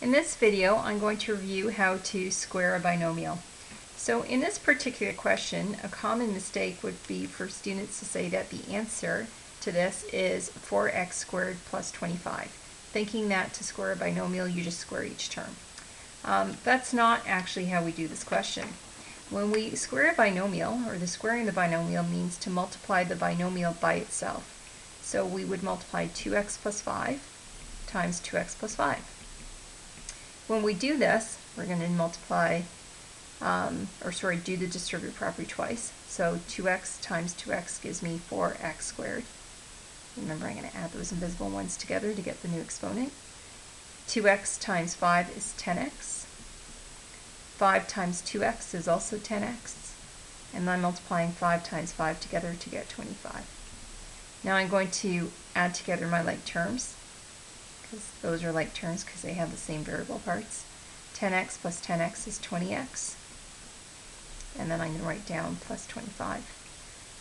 In this video, I'm going to review how to square a binomial. So in this particular question, a common mistake would be for students to say that the answer to this is 4x squared plus 25, thinking that to square a binomial you just square each term. That's not actually how we do this question. When we square a binomial, or the squaring the binomial means to multiply the binomial by itself. So we would multiply 2x plus 5 times 2x plus 5. When we do this, we're going to multiply, do the distributive property twice. So 2x times 2x gives me 4x squared. Remember, I'm going to add those invisible ones together to get the new exponent. 2x times 5 is 10x. 5 times 2x is also 10x. And I'm multiplying 5 times 5 together to get 25. Now I'm going to add together my like terms, because those are like terms because they have the same variable parts. 10x plus 10x is 20x. And then I'm going to write down plus 25.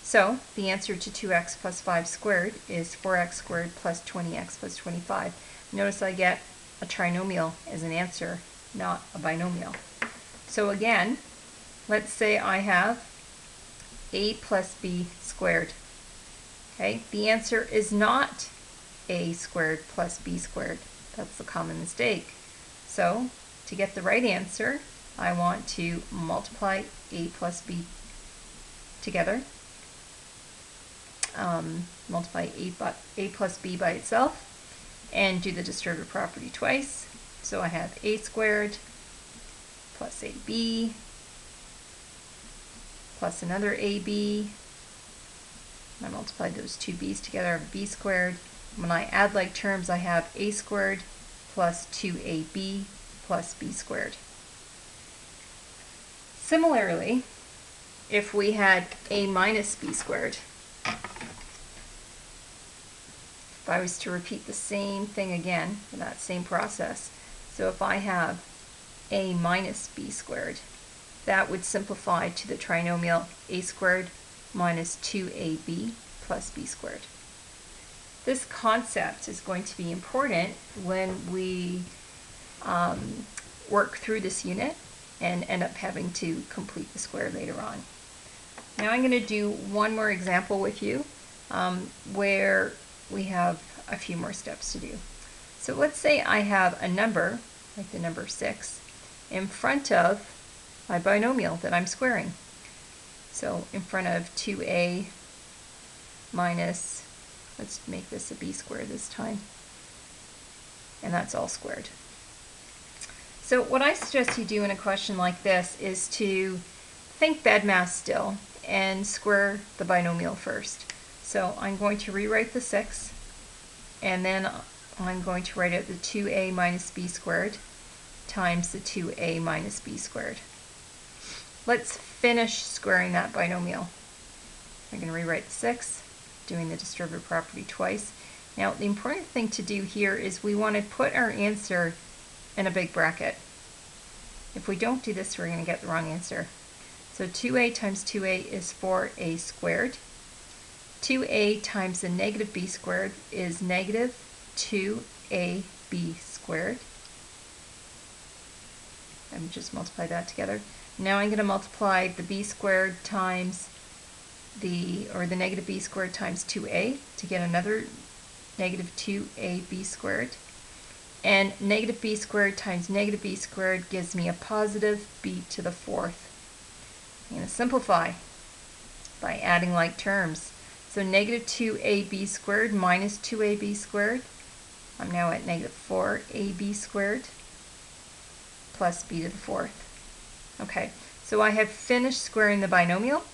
So the answer to 2x plus 5 squared is 4x squared plus 20x plus 25. Notice I get a trinomial as an answer, not a binomial. So again, let's say I have a plus b squared. Okay, the answer is not a squared plus b squared. That's the common mistake. So to get the right answer, I want to multiply a plus b together. Multiply a plus b by itself and do the distributive property twice. So I have a squared plus ab plus another ab. I multiply those two b's together, I have b squared. When I add like terms, I have a squared plus 2ab plus b squared. Similarly, if we had a minus b squared, if I was to repeat the same thing again for that same process, so if I have a minus b squared, that would simplify to the trinomial a squared minus 2ab plus b squared. This concept is going to be important when we work through this unit and end up having to complete the square later on. Now I'm going to do one more example with you where we have a few more steps to do. So let's say I have a number, like the number 6, in front of my binomial that I'm squaring. So in front of 2a minus, let's make this a b squared this time, and that's all squared. So what I suggest you do in a question like this is to think BEDMAS still and square the binomial first. So I'm going to rewrite the 6, and then I'm going to write out the 2a minus b squared times the 2a minus b squared. Let's finish squaring that binomial. I'm going to rewrite the 6, doing the distributive property twice. Now the important thing to do here is we want to put our answer in a big bracket. If we don't do this, we're going to get the wrong answer. So 2a times 2a is 4a squared. 2a times the negative b squared is negative 2ab squared. And just multiply that together. Now I'm going to multiply the b squared times the negative b squared times 2a to get another negative 2ab squared. And negative b squared times negative b squared gives me a positive b to the 4th. I'm going to simplify by adding like terms. So negative 2ab squared minus 2ab squared. I'm now at negative 4ab squared plus b to the 4th. Okay, so I have finished squaring the binomial.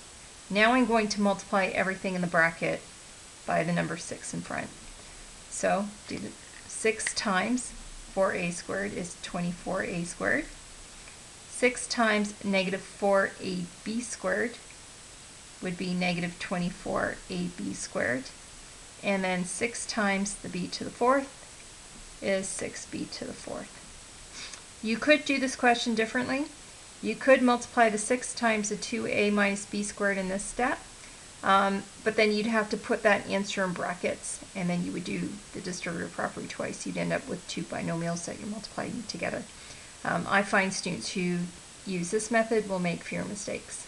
Now I'm going to multiply everything in the bracket by the number 6 in front. So do the 6 times 4a squared is 24a squared. 6 times negative 4ab squared would be negative 24ab squared. And then 6 times the b to the 4th is 6b to the 4th. You could do this question differently. You could multiply the 6 times the 2a minus b squared in this step, But then you'd have to put that answer in brackets, and then you would do the distributive property twice. You'd end up with two binomials that you're multiplying together. I find students who use this method will make fewer mistakes.